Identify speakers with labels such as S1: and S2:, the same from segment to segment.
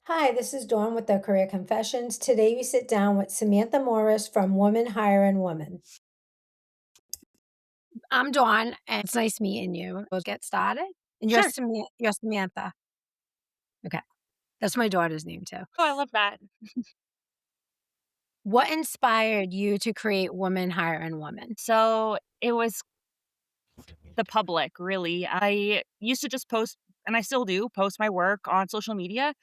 S1: Hi, this is Dawn with the Career Confessions. Today we sit down with Samantha Morris from Woman Hiring Woman. I'm Dawn, and it's nice meeting you. We'll get started. And
S2: Sure.
S1: you're Samantha. Okay. That's my daughter's name too.
S2: Oh, I love that.
S1: What inspired you to create Woman Hiring Woman?
S2: So it was the public, really. I used to just post, and I still do, post my work on social media.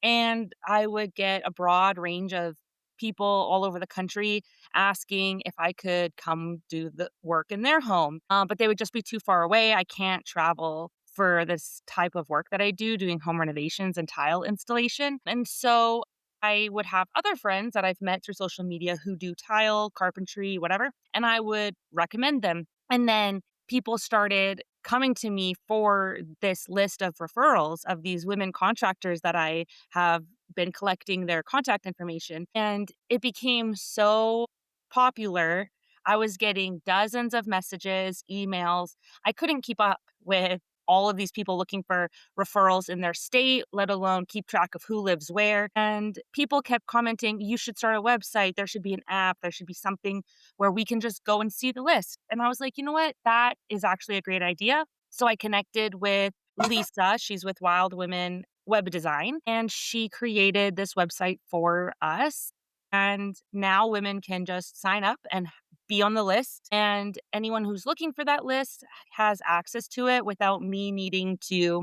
S2: And I would get a broad range of people all over the country asking if I could come do the work in their home. But they would just be too far away. I can't travel for this type of work that I do, doing home renovations and tile installation. And so I would have other friends that I've met through social media who do tile, carpentry, whatever, and I would recommend them. And then people started coming to me for this list of referrals of these women contractors that I have been collecting their contact information. And it became so popular. I was getting dozens of messages, emails. I couldn't keep up with all of these people looking for referrals in their state, let alone keep track of who lives where. And people kept commenting, you should start a website. There should be an app. There should be something where we can just go and see the list. And I was like, you know what? That is actually a great idea. So I connected with Lisa. She's with Wild Women Web Design, and she created this website for us. And now women can just sign up and be on the list. And anyone who's looking for that list has access to it without me needing to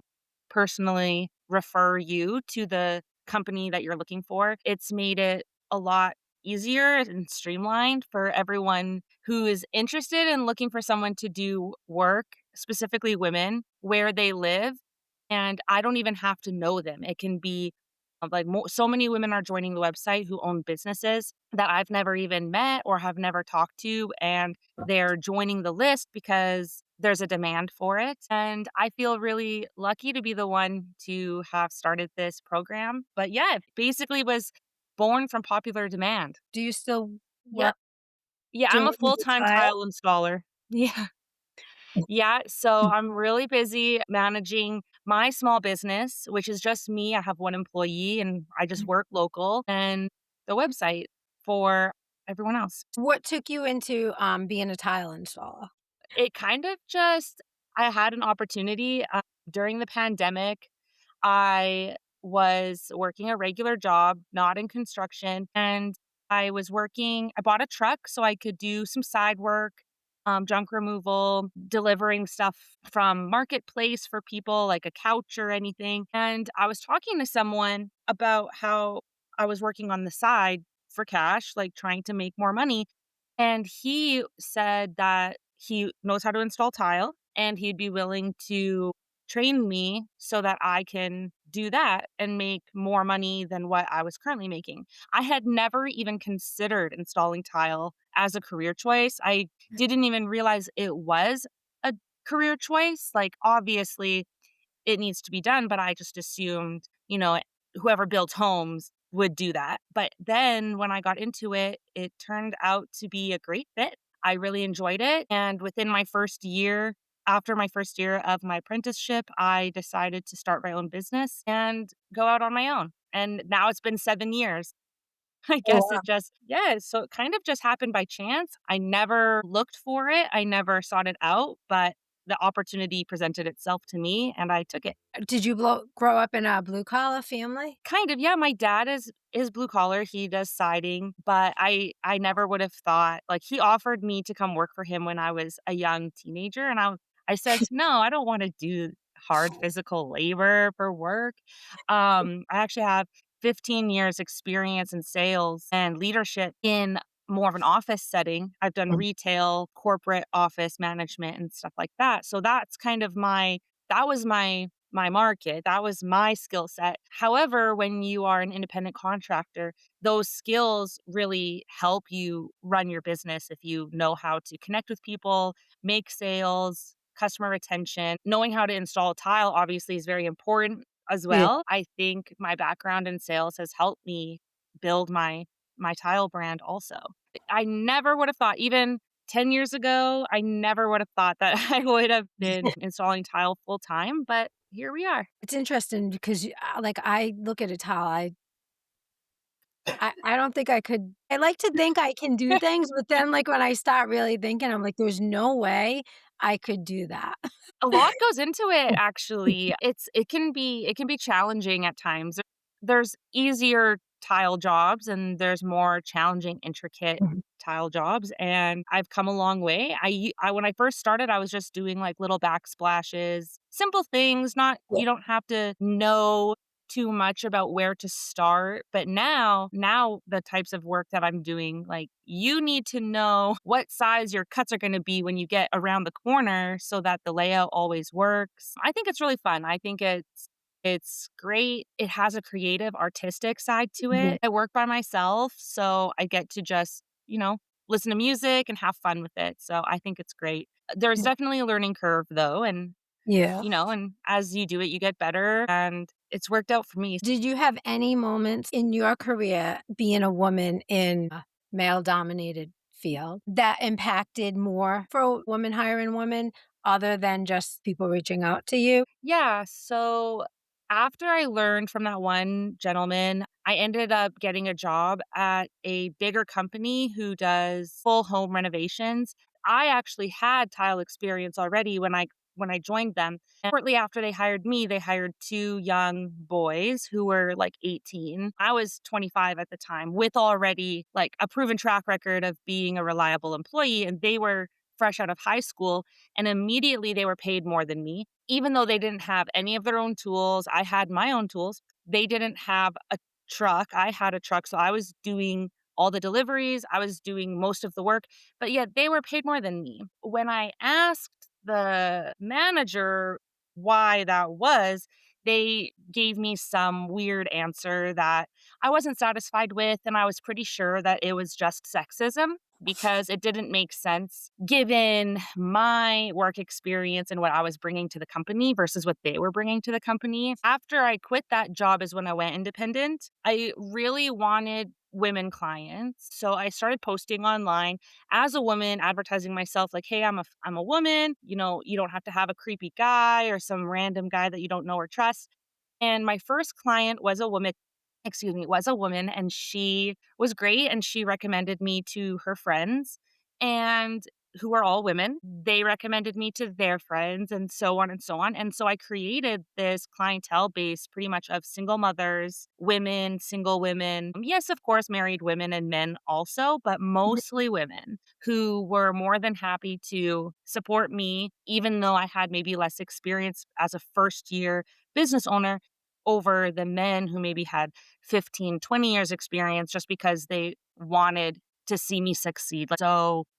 S2: personally refer you to the company that you're looking for. It's made it a lot easier and streamlined for everyone who is interested in looking for someone to do work, specifically women, where they live. And I don't even have to know them. It can be so many women are joining the website who own businesses that I've never even met or have never talked to. And they're joining the list because there's a demand for it. And I feel really lucky to be the one to have started this program. But yeah, it basically was born from popular demand.
S1: Do you still
S2: Yep.
S1: work
S2: Yeah, I'm
S1: doing
S2: a
S1: the
S2: full-time
S1: tile?
S2: tile installer. Yeah. Yeah, so I'm really busy managing my small business, which is just me. I have one employee and I just work local, and the website for everyone else.
S1: What took you into being a tile installer?
S2: It kind of just I had an opportunity during the pandemic. I was working a regular job, not in construction, and I bought a truck so I could do some side work, junk removal, delivering stuff from marketplace for people like a couch or anything. And I was talking to someone about how I was working on the side for cash, like trying to make more money. And he said that he knows how to install tile and he'd be willing to train me so that I can do that and make more money than what I was currently making. I had never even considered installing tile as a career choice. I didn't even realize it was a career choice. Like, obviously, it needs to be done, but I just assumed, whoever builds homes would do that. But then when I got into it, it turned out to be a great fit. I really enjoyed it. And within my first year, after my first year of my apprenticeship, I decided to start my own business and go out on my own. And now it's been 7 years. I
S1: Oh,
S2: guess
S1: wow.
S2: yeah, so it kind of just happened by chance. I never looked for it. I never sought it out, but the opportunity presented itself to me and I took it.
S1: Did you grow up in a blue collar family?
S2: Kind of, yeah, my dad is blue collar, he does siding, but I never would have thought like, he offered me to come work for him when I was a young teenager, and I said, "No, I don't wanna do hard physical labor for work." I actually have 15 years experience in sales and leadership in more of an office setting. I've done retail, corporate office management, and stuff like that, so that's kind of that was my market. That was my skill set. However, when you are an independent contractor, those skills really help you run your business if you know how to connect with people, make sales, customer retention. Knowing how to install a tile obviously is very important as
S1: Yeah.
S2: well. I think my background in sales has helped me build my tile brand also. I never would have thought even 10 years ago, I never would have thought that I would have been installing tile full time, but here we are.
S1: It's interesting because like, I look at a towel, I don't think I could. I like to think I can do things, but then, like, when I start really thinking, I'm like, "There's no way I could do that."
S2: A lot goes into it, actually. It can be challenging at times. There's easier tile jobs and there's more challenging, intricate
S1: Mhm.
S2: tile jobs, and I've come a long way. When I first started, I was just doing, like, little backsplashes, simple things, not
S1: Yeah.
S2: you don't have to know too much about where to start, but now the types of work that I'm doing, like, you need to know what size your cuts are gonna be when you get around the corner so that the layout always works. I think it's really fun. I think it's great. It has a creative, artistic side to
S1: Yeah.
S2: it. I work by myself, so I get to just, listen to music and have fun with it, so I think it's great. There's
S1: Yeah.
S2: definitely a learning curve, though,
S1: Yeah.
S2: and as you do it, you get better, and it's worked out for me.
S1: Did you have any moments in your career being a woman in a male-dominated field that impacted more for women hiring women other than just people reaching out to you?
S2: Yeah, so after I learned from that one gentleman, I ended up getting a job at a bigger company who does full home renovations. I actually had tile experience already when I joined them. And shortly after they hired me, they hired two young boys who were like 18. I was 25 at the time with already like a proven track record of being a reliable employee, and they were fresh out of high school, and immediately they were paid more than me. Even though they didn't have any of their own tools, I had my own tools. They didn't have a truck. I had a truck, so I was doing all the deliveries, I was doing most of the work, but yet they were paid more than me. When I asked the manager why that was, they gave me some weird answer that I wasn't satisfied with, and I was pretty sure that it was just sexism because it didn't make sense given my work experience and what I was bringing to the company versus what they were bringing to the company. After I quit that job is when I went independent. I really wanted women clients, so I started posting online as a woman, advertising myself like, "Hey, I'm a woman, you don't have to have a creepy guy or some random guy that you don't know or trust." And my first client was a woman, and she was great, and she recommended me to her friends, and who are all women. They recommended me to their friends, and so on and so on. And so I created this clientele base pretty much of single mothers, women, single women. Yes, of course, married women and men also, but mostly women who were more than happy to support me, even though I had maybe less experience as a first year business owner over the men who maybe had 15, 20 years experience just because they wanted to see me succeed.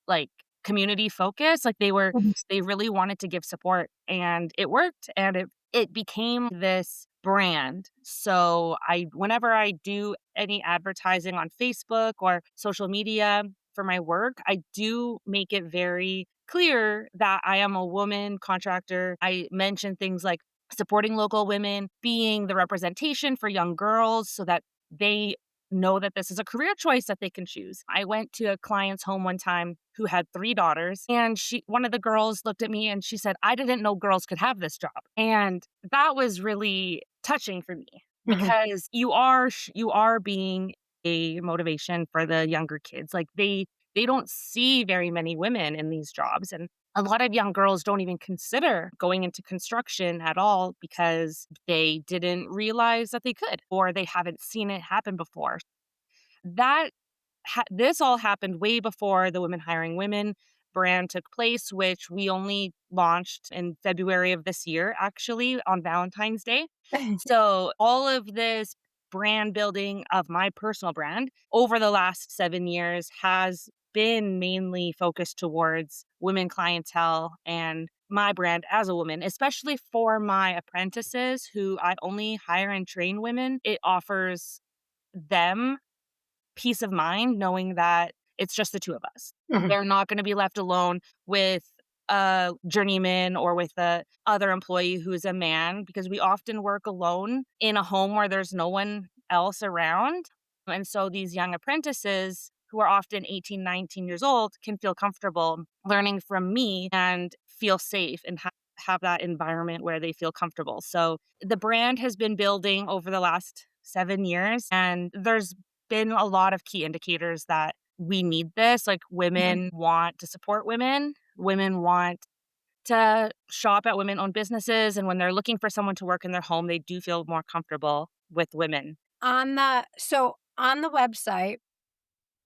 S2: Like community focused, like
S1: Mhm.
S2: they really wanted to give support, and it worked, and it became this brand. So whenever I do any advertising on Facebook or social media for my work, I do make it very clear that I am a woman contractor. I mention things like supporting local women, being the representation for young girls so that they know that this is a career choice that they can choose. I went to a client's home one time who had 3 daughters, and one of the girls looked at me and she said, "I didn't know girls could have this job." And that was really touching for me
S1: Mhm.
S2: because you are being a motivation for the younger kids. Like they don't see very many women in these jobs, and a lot of young girls don't even consider going into construction at all because they didn't realize that they could or they haven't seen it happen before. That this all happened way before the Women Hiring Women brand took place, which we only launched in February of this year, actually, on Valentine's Day. So, all of this brand building of my personal brand over the last 7 years has been mainly focused towards women clientele and my brand as a woman, especially for my apprentices who I only hire and train women. It offers them peace of mind knowing that it's just the 2 of us.
S1: Mhm.
S2: They're not gonna be left alone with a journeyman or with a other employee who's a man because we often work alone in a home where there's no one else around, and so these young apprentices who are often 18, 19 years old can feel comfortable learning from me and feel safe and have that environment where they feel comfortable. So the brand has been building over the last 7 years, and there's been a lot of key indicators that we need this. Like
S1: Mhm.
S2: women want to support women, women want to shop at women owned businesses. And when they're looking for someone to work in their home, they do feel more comfortable with women.
S1: On the website,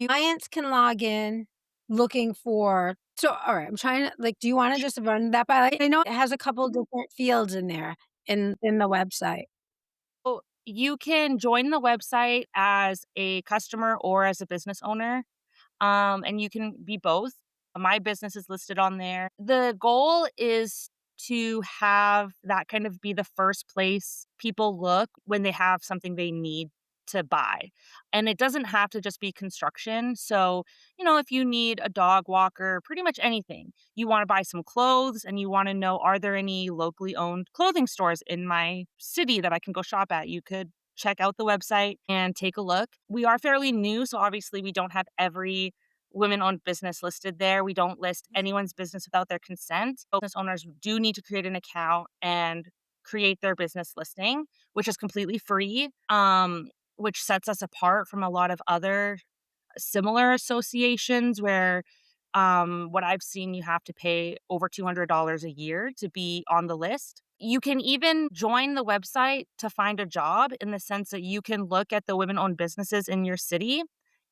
S1: clients can log in looking for alright, I'm trying to like, do you wanna just run that by I know it has a couple different fields in there in the website.
S2: So you can join the website as a customer or as a business owner. And you can be both. My business is listed on there. The goal is to have that kind of be the first place people look when they have something they need to buy. And it doesn't have to just be construction. So, if you need a dog walker, pretty much anything, you want to buy some clothes and you want to know, are there any locally owned clothing stores in my city that I can go shop at? You could check out the website and take a look. We are fairly new, so obviously we don't have every women-owned business listed there. We don't list anyone's business without their consent. Business owners do need to create an account and create their business listing, which is completely free, which sets us apart from a lot of other similar associations where what I've seen, you have to pay over $200 a year to be on the list. You can even join the website to find a job in the sense that you can look at the women owned businesses in your city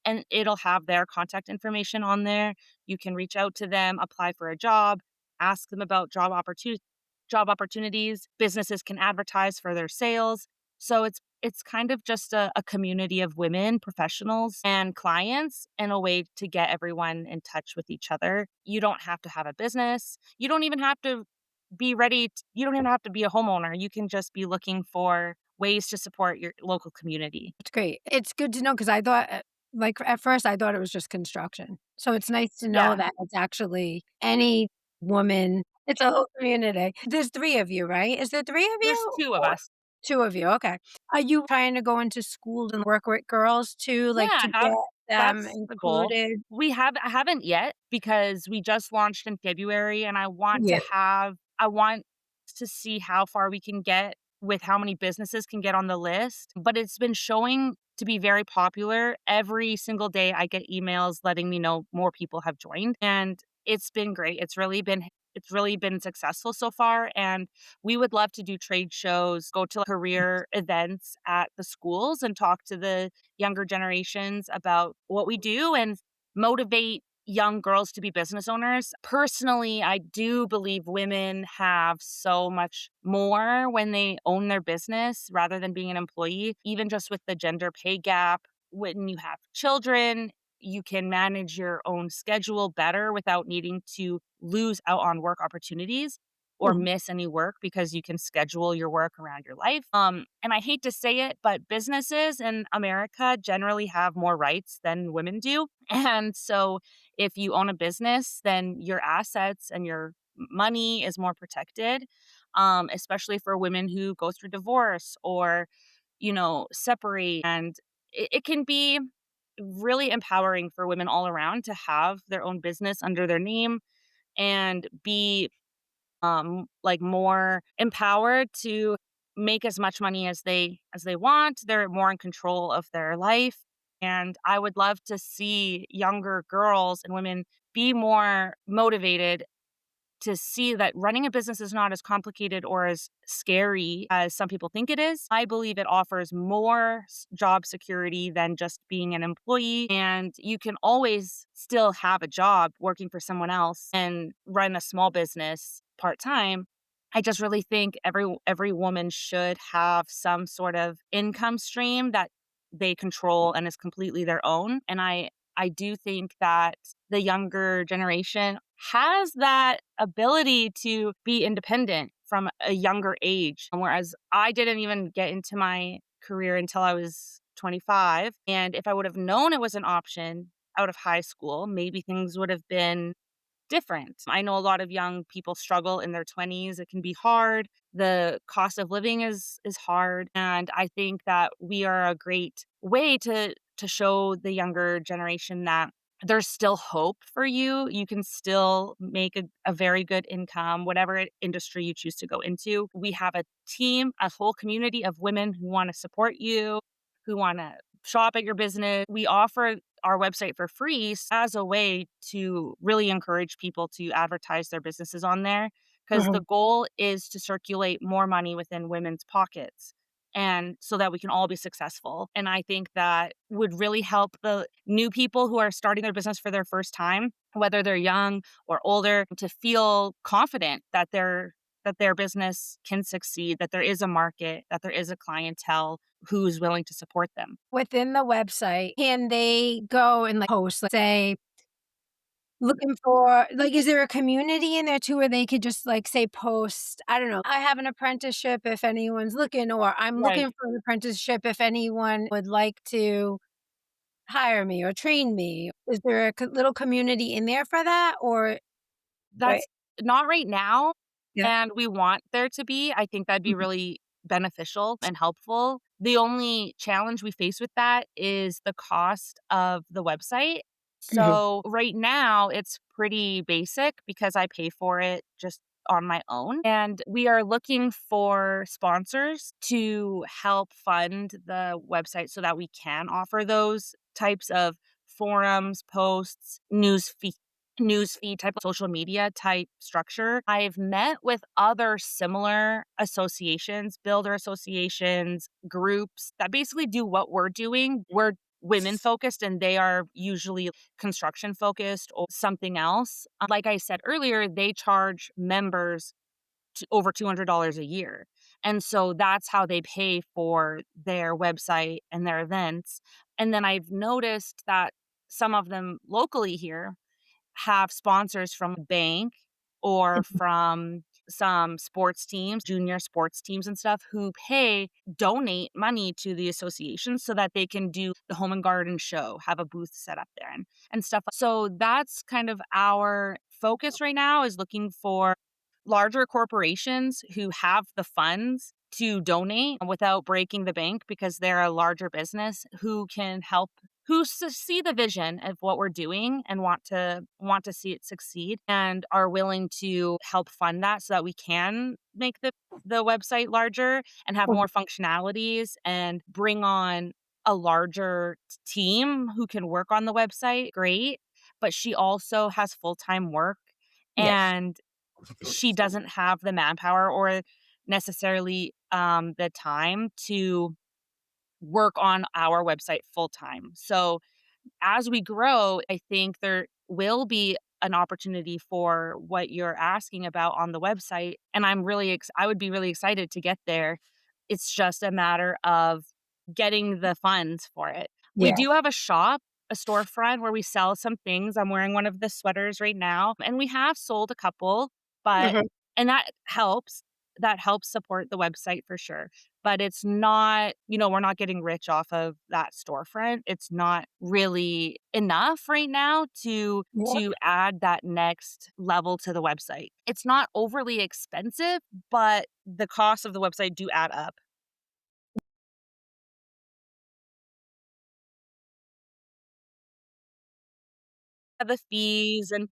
S2: and it'll have their contact information on there. You can reach out to them, apply for a job, ask them about job opportunities. Businesses can advertise for their sales. So it's kind of just a community of women, professionals, and clients, and a way to get everyone in touch with each other. You don't have to have a business. You don't even have to you don't even have to be a homeowner. You can just be looking for ways to support your local community.
S1: It's great. It's good to know because I thought, like, at first, I thought it was just construction. So it's nice to know
S2: Yeah,
S1: that it's actually any woman. It's a whole community. There's 3 of you, right? Is there 3 of
S2: there's
S1: you?
S2: 2 of
S1: Or
S2: us.
S1: 2 of you, okay. Are you trying to go into schools and work with girls too, like,
S2: Yeah,
S1: to get them
S2: that's the goal.
S1: included?
S2: I haven't yet because we just launched in February and
S1: Yeah.
S2: I want to see how far we can get with how many businesses can get on the list, but it's been showing to be very popular. Every single day I get emails letting me know more people have joined and it's been great. It's really been successful so far and we would love to do trade shows, go to career events at the schools and talk to the younger generations about what we do and motivate young girls to be business owners. Personally, I do believe women have so much more when they own their business rather than being an employee, even just with the gender pay gap. When you have children, you can manage your own schedule better without needing to lose out on work opportunities or
S1: Mhm.
S2: miss any work because you can schedule your work around your life. And I hate to say it, but businesses in America generally have more rights than women do. And so if you own a business, then your assets and your money is more protected, especially for women who go through divorce or, separate. And it can be really empowering for women all around to have their own business under their name and be like more empowered to make as much money as they want. They're more in control of their life. And I would love to see younger girls and women be more motivated to see that running a business is not as complicated or as scary as some people think it is. I believe it offers more job security than just being an employee. And you can always still have a job working for someone else and run a small business part time. I just really think every woman should have some sort of income stream that they control and is completely their own. And I do think that the younger generation has that ability to be independent from a younger age. Whereas I didn't even get into my career until I was 25. And if I would have known it was an option out of high school, maybe things would have been different. I know a lot of young people struggle in their 20s. It can be hard. The cost of living is hard, and I think that we are a great way to show the younger generation that there's still hope for you. You can still make a very good income, whatever industry you choose to go into. We have a team, a whole community of women who want to support you, who want to shop at your business. We offer our website for free as a way to really encourage people to advertise their businesses on there because the
S1: Mhm.
S2: goal is to circulate more money within women's pockets and so that we can all be successful. And I think that would really help the new people who are starting their business for their first time, whether they're young or older, to feel confident that their business can succeed, that there is a market, that there is a clientele who's willing to support them.
S1: Within the website, can they go and, like, post, let's say, looking for like, is there a community in there too where they could just, like, say, post, I don't know, "I have an apprenticeship if anyone's looking," or, "I'm
S2: Right.
S1: looking for an apprenticeship if anyone would like to hire me or train me." Is there a little community in there for that or right?
S2: That's not right now,
S1: Yeah.
S2: and we want there to be. I think that'd be
S1: Mhm.
S2: really beneficial and helpful. The only challenge we face with that is the cost of the website.
S1: Mhm.
S2: So, right now, it's pretty basic because I pay for it just on my own, and we are looking for sponsors to help fund the website so that we can offer those types of forums, posts, newsfeed type of social media type structure. I've met with other similar associations, builder associations, groups that basically do what we're doing. We're women focused and they are usually construction focused or something else. Like I said earlier, they charge members over $200 a year. And so that's how they pay for their website and their events. And then I've noticed that some of them locally here have sponsors from a bank or from some sports teams, junior sports teams and stuff who donate money to the association so that they can do the home and garden show, have a booth set up there and stuff. So that's kind of our focus right now is looking for larger corporations who have the funds to donate without breaking the bank because they're a larger business who can help see the vision of what we're doing and want to see it succeed and are willing to help fund that so that we can make the website larger and have more
S1: Mhm.
S2: functionalities and bring on a larger team who can work on the website. Great, but she also has full-time work
S1: Yes.
S2: and she doesn't have the manpower or necessarily the time to work on our website full time. So as we grow, I think there will be an opportunity for what you're asking about on the website, and I would be really excited to get there. It's just a matter of getting the funds for it. We
S1: Yeah.
S2: do have a storefront where we sell some things. I'm wearing one of the sweaters right now, and we have sold a couple, but
S1: Mhm.
S2: and that helps. That helps support the website for sure. But it's not, we're not getting rich off of that storefront. It's not really enough right now
S1: Yeah.
S2: to add that next level to the website. It's not overly expensive, but the costs of the website do add up. The fees and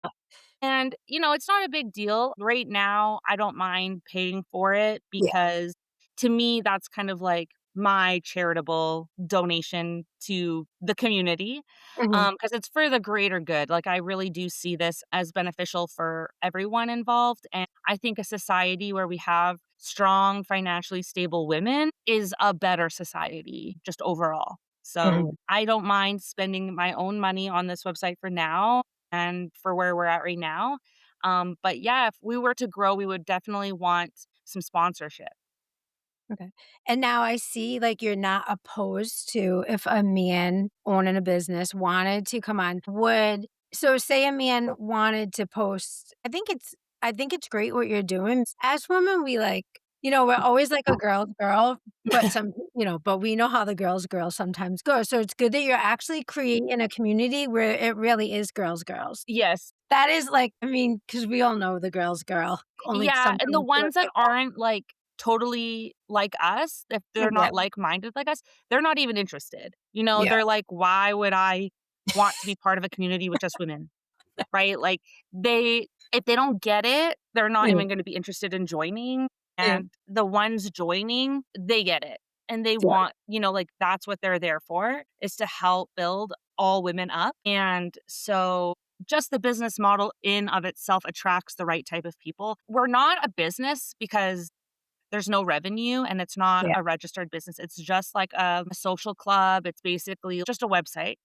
S2: it's not a big deal. Right now, I don't mind paying for it
S1: Yeah.
S2: because to me, that's kind of like my charitable donation to the community,
S1: Mhm.
S2: because it's for the greater good. Like, I really do see this as beneficial for everyone involved, and I think a society where we have strong, financially stable women is a better society just overall. So,
S1: Mhm.
S2: I don't mind spending my own money on this website for now and for where we're at right now. But yeah, if we were to grow, we would definitely want some sponsorship.
S1: Okay. And now I see, like, you're not opposed to if a man owning a business wanted to come on, would so say a man wanted to post I think it's great what you're doing. As women, we like we're always like a girl's girl, but but we know how the girls sometimes go. So it's good that you're actually creating a community where it really is girls.
S2: Yes.
S1: That is like, I mean, because we all know the girl's girl only
S2: Yeah, and the
S1: sometimes do it
S2: ones that
S1: like
S2: aren't like totally like us, if they're
S1: that.
S2: not like minded like us, they're not even interested.
S1: Yeah.
S2: They're like, why would I? want to be part of a community with just women, right? Like, they if they don't get it, they're not
S1: Yeah,
S2: even gonna be interested in joining,
S1: yeah,
S2: and the ones joining, they get it, and they
S1: yeah,
S2: want like, that's what they're there for, is to help build all women up, and so just the business model in of itself attracts the right type of people. We're not a business because there's no revenue and it's not
S1: yeah.
S2: a registered business. It's just like a social club. It's basically just a website.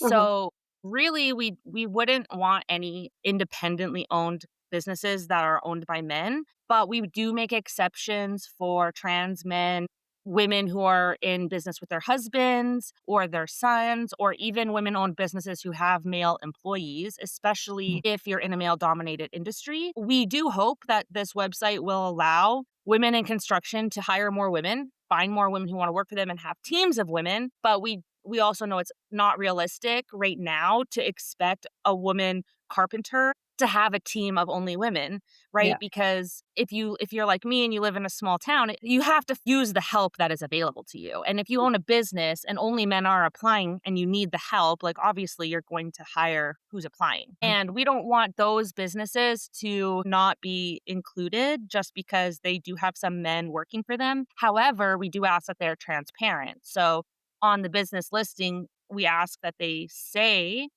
S1: Mhm.
S2: So really we wouldn't want any independently owned businesses that are owned by men, but we do make exceptions for trans men, women who are in business with their husbands or their sons, or even women owned businesses who have male employees, especially if you're in a male dominated industry. We do hope that this website will allow women in construction to hire more women, find more women who want to work for them and have teams of women, but we also know it's not realistic right now to expect a woman carpenter to have a team of only women, right?
S1: Yeah.
S2: Because if you're like me and you live in a small town, you have to use the help that is available to you. And if you own a business and only men are applying and you need the help, like obviously you're going to hire who's applying.
S1: Mhm.
S2: And we don't want those businesses to not be included just because they do have some men working for them. However, we do ask that they're transparent. So on the business listing, we ask that they say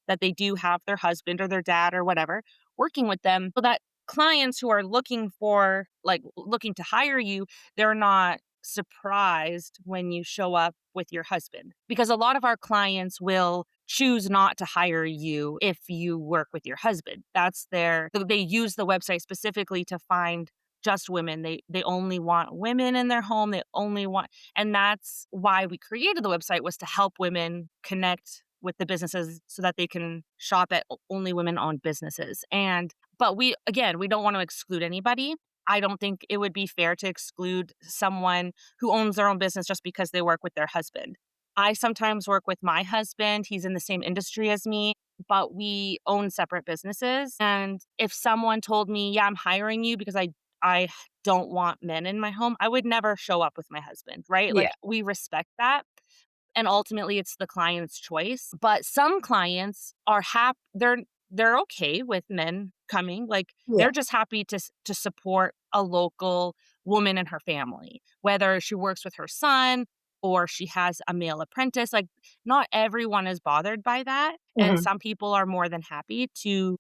S2: that they do have their husband or their dad or whatever working with them so that clients who are looking to hire you, they're not surprised when you show up with your husband. Because a lot of our clients will choose not to hire you if you work with your husband. They use the website specifically to find just women. They only want women in their home. They only want and that's why we created the website, was to help women connect with the businesses so that they can shop at only women-owned businesses. But we don't want to exclude anybody. I don't think it would be fair to exclude someone who owns their own business just because they work with their husband. I sometimes work with my husband. He's in the same industry as me, but we own separate businesses. And if someone told me, "Yeah, I'm hiring you because I don't want men in my home," I would never show up with my husband, right? Like,
S1: Yeah.
S2: we respect that, and ultimately it's the client's choice. But some clients are they're okay with men coming, like
S1: Yeah.
S2: they're just happy to support a local woman and her family, whether she works with her son or she has a male apprentice. Like, not everyone is bothered by that, and
S1: Mhm.
S2: some people are more than happy to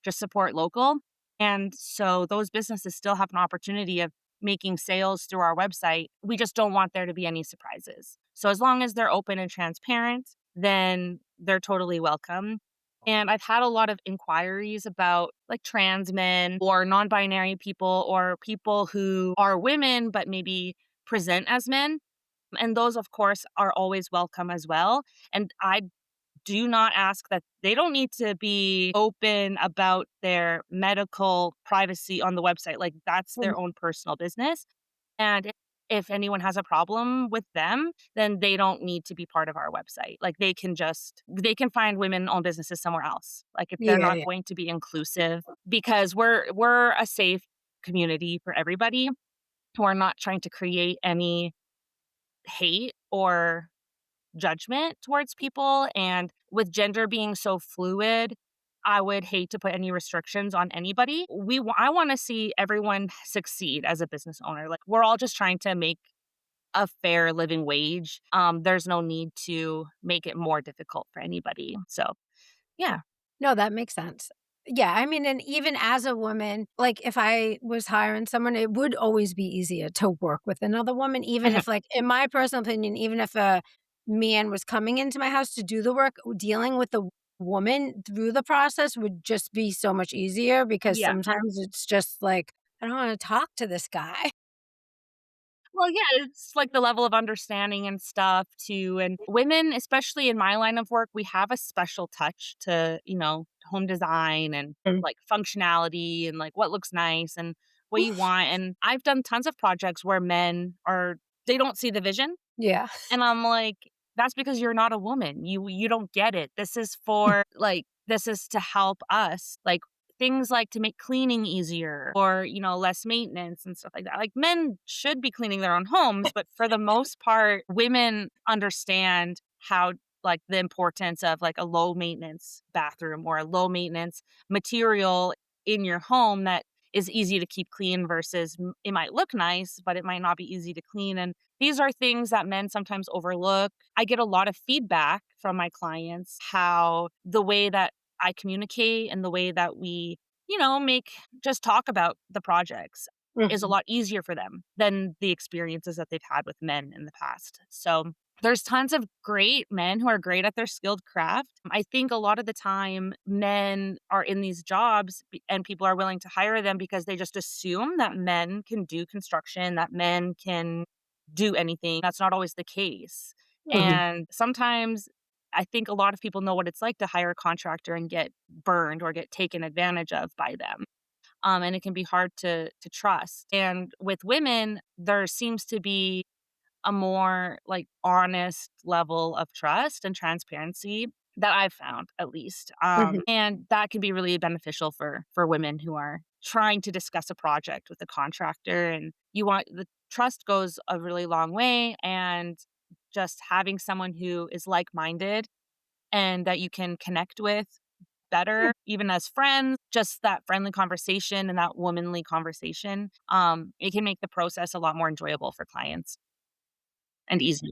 S2: just support local. And so those businesses still have an opportunity of making sales through our website. We just don't want there to be any surprises. So as long as they're open and transparent, then they're totally welcome. And I've had a lot of inquiries about like trans men or non binary people or people who are women but maybe present as men. And those, of course, are always welcome as well. And I do not ask that they don't need to be open about their medical privacy on the website. Like, that's
S1: Mhm.
S2: their own personal business. And if anyone has a problem with them, then they don't need to be part of our website. Like, they can find women-owned businesses somewhere else. Like, if they're
S1: Yeah,
S2: not
S1: yeah.
S2: going to be inclusive, because we're a safe community for everybody. We're not trying to create any hate or judgment towards people. And with gender being so fluid, I would hate to put any restrictions on anybody. I want to see everyone succeed as a business owner. Like, we're all just trying to make a fair living wage. There's no need to make it more difficult for anybody. So, yeah.
S1: No, that makes sense. Yeah, I mean, and even as a woman, like, if I was hiring someone, it would always be easier to work with another woman, even if, like, in my personal opinion, even if a man was coming into my house to do the work, dealing with the woman through the process would just be so much easier because
S2: Yeah.
S1: sometimes it's just like, "I don't wanna talk to this guy."
S2: Well, yeah, it's like the level of understanding and stuff too. And women, especially in my line of work, we have a special touch to, home design and
S1: Mm.
S2: like functionality and like what looks nice and what you want. And I've done tons of projects where they don't see the vision.
S1: Yeah.
S2: And I'm like, "That's because you're not a woman. You don't get it. This is to help us." Like, things like to make cleaning easier or, less maintenance and stuff like that. Like, men should be cleaning their own homes, but for the most part, women understand how like the importance of like a low maintenance bathroom or a low maintenance material in your home that is easy to keep clean versus it might look nice, but it might not be easy to clean. And these are things that men sometimes overlook. I get a lot of feedback from my clients how the way that I communicate and the way that we, make just talk about the projects is a
S1: Mhm.
S2: lot easier for them than the experiences that they've had with men in the past. So there's tons of great men who are great at their skilled craft. I think a lot of the time men are in these jobs and people are willing to hire them because they just assume that men can do construction, that men can do anything. That's not always the case.
S1: Mhm.
S2: And sometimes I think a lot of people know what it's like to hire a contractor and get burned or get taken advantage of by them. And it can be hard to trust. And with women, there seems to be a more, like, honest level of trust and transparency that I've found, at least,
S1: Mhm.
S2: and that can be really beneficial for women who are trying to discuss a project with a contractor, and the trust goes a really long way, and just having someone who is like-minded and that you can connect with better, even as friends, just that friendly conversation and that womanly conversation, it can make the process a lot more enjoyable for clients and easier.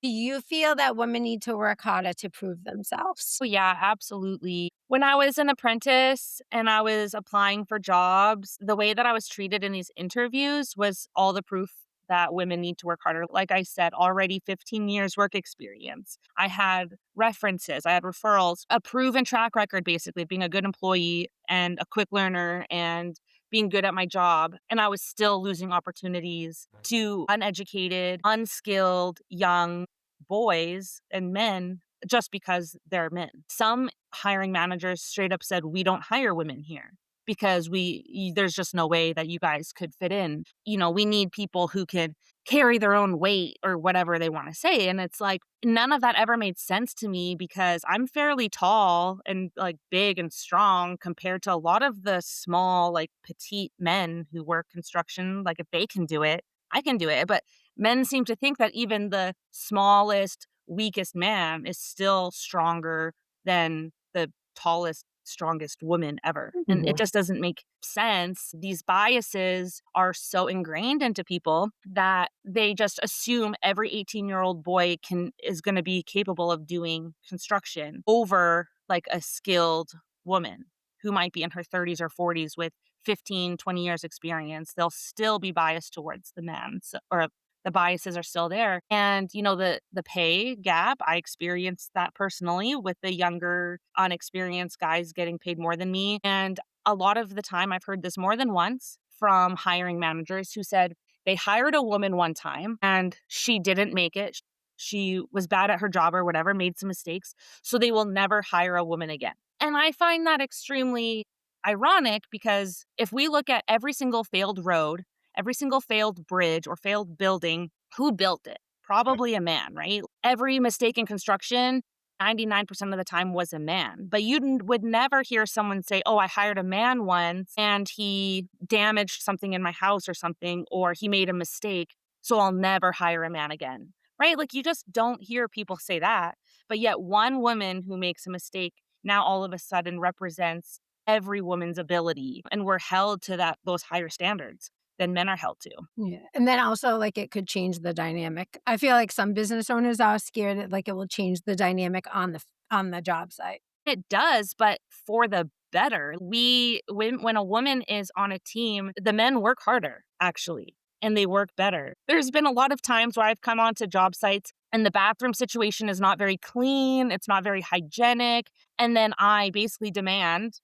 S1: Do you feel that women need to work harder to prove themselves?
S2: Oh, yeah, absolutely. When I was an apprentice and I was applying for jobs, the way that I was treated in these interviews was all the proof that women need to work harder. Like I said, already 15 years work experience. I had references, I had referrals, a proven track record basically of being a good employee and a quick learner and being good at my job. And I was still losing opportunities to uneducated, unskilled, young boys and men just because they're men. Some hiring managers straight up said, "We don't hire women here because there's just no way that you guys could fit in. We need people who can carry their own weight," or whatever they want to say. And it's like none of that ever made sense to me because I'm fairly tall and like big and strong compared to a lot of the small, like petite men who work construction. Like if they can do it, I can do it. But men seem to think that even the smallest, weakest man is still stronger than the tallest, strongest woman ever. And it
S1: Mhm.
S2: just doesn't make sense. These biases are so ingrained into people that they just assume every 18-year-old boy can is going to be capable of doing construction over like a skilled woman who might be in her 30s or 40s with 15, 20 years experience. They'll still be biased towards the man, or the biases are still there. And, the pay gap, I experienced that personally with the younger, unexperienced guys getting paid more than me. And a lot of the time, I've heard this more than once from hiring managers who said they hired a woman one time and she didn't make it. She was bad at her job or whatever, made some mistakes. So they will never hire a woman again. And I find that extremely ironic because if we look at every single failed road, every single failed bridge or failed building, who built it? Probably a man, right? Every mistake in construction, 99% of the time was a man. But would never hear someone say, "Oh, I hired a man once and he damaged something in my house or something, or he made a mistake, so I'll never hire a man again." Right? Like you just don't hear people say that. But yet, one woman who makes a mistake now all of a sudden represents every woman's ability. And we're held to those higher standards than men are held to.
S1: Yeah, and then also, like, it could change the dynamic. I feel like some business owners are scared that, like, it will change the dynamic on the job site.
S2: It does, but for the better. When a woman is on a team, the men work harder, actually, and they work better. There's been a lot of times where I've come onto job sites and the bathroom situation is not very clean, it's not very hygienic, and then I basically demand,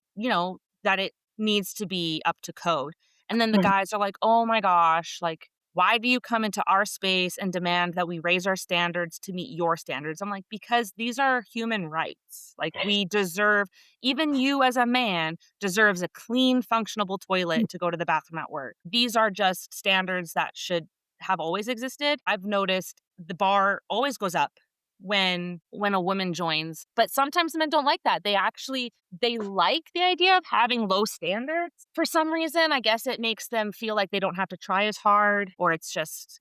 S2: that it needs to be up to code. And then the
S1: Mhm.
S2: guys are like, "Oh my gosh, like why do you come into our space and demand that we raise our standards to meet your standards?" I'm like, "Because these are human rights. Like, we deserve, even you as a man deserves a clean, functionable toilet to go to the bathroom at work. These are just standards that should have always existed." I've noticed the bar always goes up when a woman joins. But sometimes men don't like that. They like the idea of having low standards for some reason. I guess it makes them feel like they don't have to try as hard, or it's just,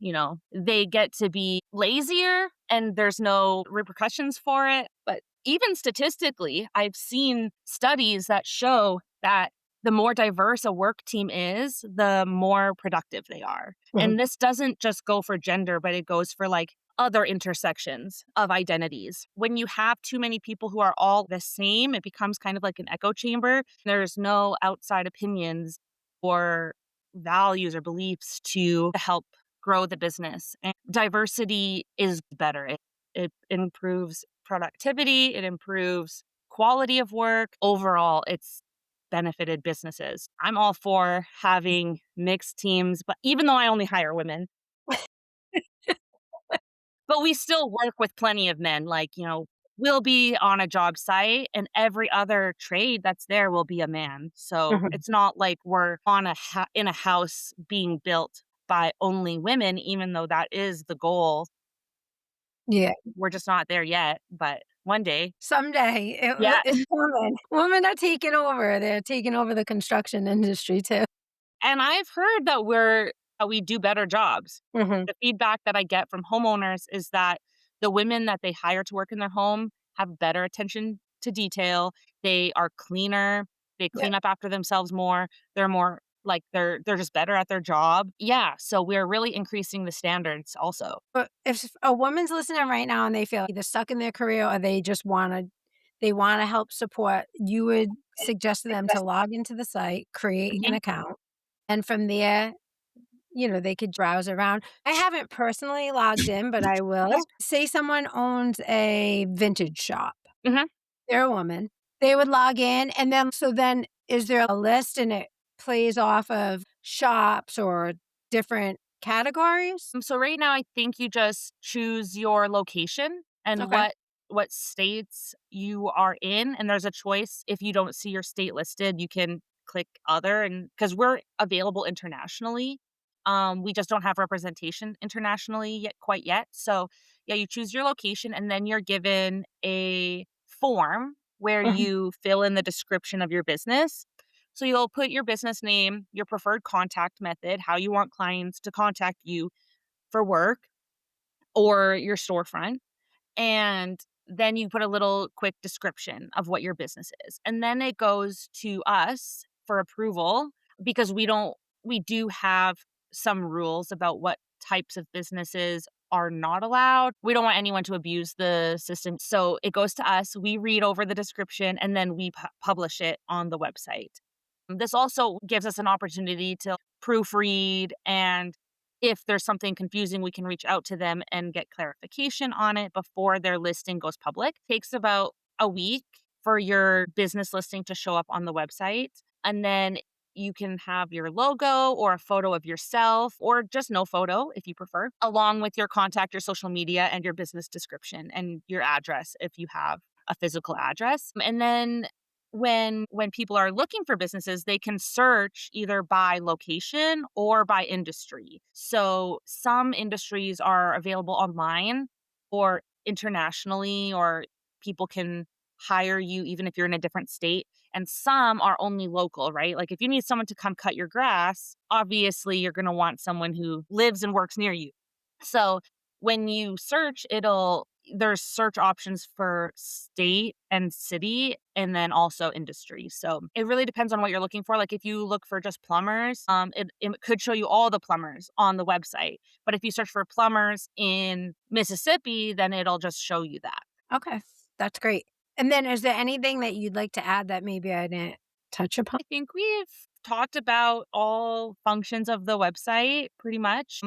S2: they get to be lazier and there's no repercussions for it. But even statistically, I've seen studies that show that the more diverse a work team is, the more productive they are.
S1: Mhm.
S2: And this doesn't just go for gender, but it goes for like other intersections of identities. When you have too many people who are all the same, it becomes kind of like an echo chamber. There's no outside opinions or values or beliefs to help grow the business. And diversity is better. It improves productivity, it improves quality of work. Overall, it's benefited businesses. I'm all for having mixed teams, but even though I only hire women, but we still work with plenty of men. Like, we'll be on a job site and every other trade that's there will be a man. So
S1: Mhm.
S2: it's not like we're in a house being built by only women, even though that is the goal.
S1: Yeah.
S2: We're just not there yet, but one day.
S1: Someday,
S2: Yeah.
S1: it's women. Women are taking over. They're taking over the construction industry too.
S2: And I've heard that we do better jobs.
S1: Mhm.
S2: The feedback that I get from homeowners is that the women that they hire to work in their home have better attention to detail. They are cleaner. They
S1: Yep.
S2: clean up after themselves more. They're more like they're just better at their job. Yeah, so we're really increasing the standards also.
S1: But if a woman's listening right now and they feel either stuck in their career or they wanna help support, you would suggest to them to log into the site, create an
S2: Mhm.
S1: account, and from there, they could browse around. I haven't personally logged in, but I will. Say someone owns a vintage shop.
S2: Mhm.
S1: They're a woman. They would log in, and then is there a list and it plays off of shops or different categories?
S2: So right now, I think you just choose your location and
S1: Okay.
S2: what states you are in, and there's a choice. If you don't see your state listed, you can click other, and because we're available internationally, we just don't have representation internationally yet, quite yet. So yeah, you choose your location, and then you're given a form where
S1: Mhm.
S2: you fill in the description of your business. So you'll put your business name, your preferred contact method, how you want clients to contact you for work or your storefront. And then you put a little quick description of what your business is. And then it goes to us for approval because we do have some rules about what types of businesses are not allowed. We don't want anyone to abuse the system. So it goes to us, we read over the description, and then we publish it on the website. This also gives us an opportunity to proofread, and if there's something confusing, we can reach out to them and get clarification on it before their listing goes public. Takes about a week for your business listing to show up on the website. And then you can have your logo or a photo of yourself or just no photo if you prefer, along with your contact, your social media, and your business description and your address if you have a physical address. And then when people are looking for businesses, they can search either by location or by industry. So some industries are available online or internationally, or people can hire you even if you're in a different state. And some are only local, right? Like if you need someone to come cut your grass, obviously you're going to want someone who lives and works near you. So when you search, there's search options for state and city and then also industry. So it really depends on what you're looking for. Like if you look for just plumbers, it could show you all the plumbers on the website. But if you search for plumbers in Mississippi, then it'll just show you that.
S1: Okay, that's great. And then is there anything that you'd like to add that maybe I didn't touch upon?
S2: I think we've talked about all functions of the website pretty much.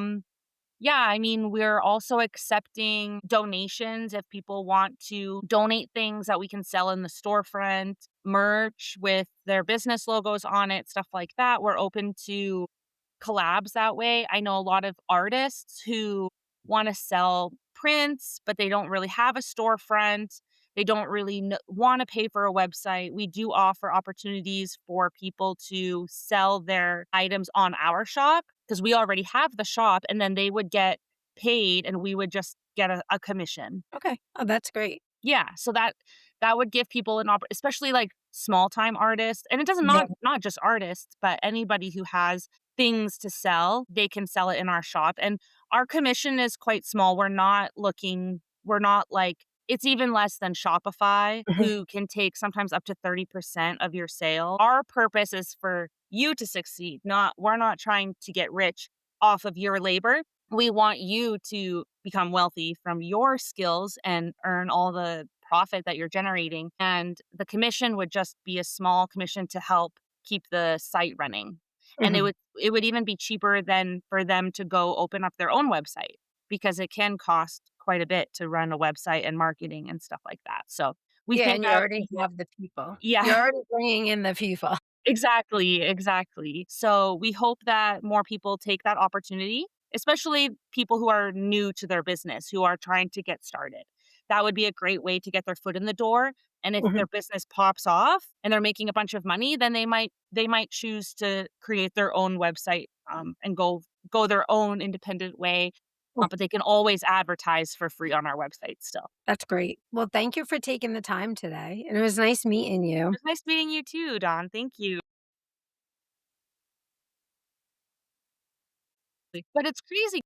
S2: Yeah, I mean, we're also accepting donations if people want to donate things that we can sell in the storefront, merch with their business logos on it, stuff like that. We're open to collabs that way. I know a lot of artists who want to sell prints, but they don't really have a storefront. They don't really want to pay for a website. We do offer opportunities for people to sell their items on our shop because we already have the shop, and then they would get paid and we would just get a commission.
S1: Okay. Oh, that's great.
S2: Yeah, so that would give people an especially, like, small time artists, and it doesn't
S1: Yeah.
S2: not just artists, but anybody who has things to sell, they can sell it in our shop, and our commission is quite small. We're not like it's even less than Shopify,
S1: Mhm.
S2: who can take sometimes up to 30% of your sale. Our purpose is for you to succeed, not we're not trying to get rich off of your labor. We want you to become wealthy from your skills and earn all the profit that you're generating. And the commission would just be a small commission to help keep the site running. And
S1: Mhm.
S2: it would even be cheaper than for them to go open up their own website because it can cost quite a bit to run a website and marketing and stuff like that. So we
S1: Yeah,
S2: think
S1: and you
S2: that
S1: already have the people. You're
S2: yeah.
S1: already bringing in the people.
S2: Exactly, exactly. So we hope that more people take that opportunity, especially people who are new to their business, who are trying to get started. That would be a great way to get their foot in the door. And if
S1: Mhm.
S2: their business pops off and they're making a bunch of money, then they might choose to create their own website and go their own independent way.
S1: Oh,
S2: But they can always advertise for free on our website still.
S1: that's great. Well, thank you for taking the time today, and it was nice meeting you.
S2: It was nice meeting you too, Don. Thank you. But it's crazy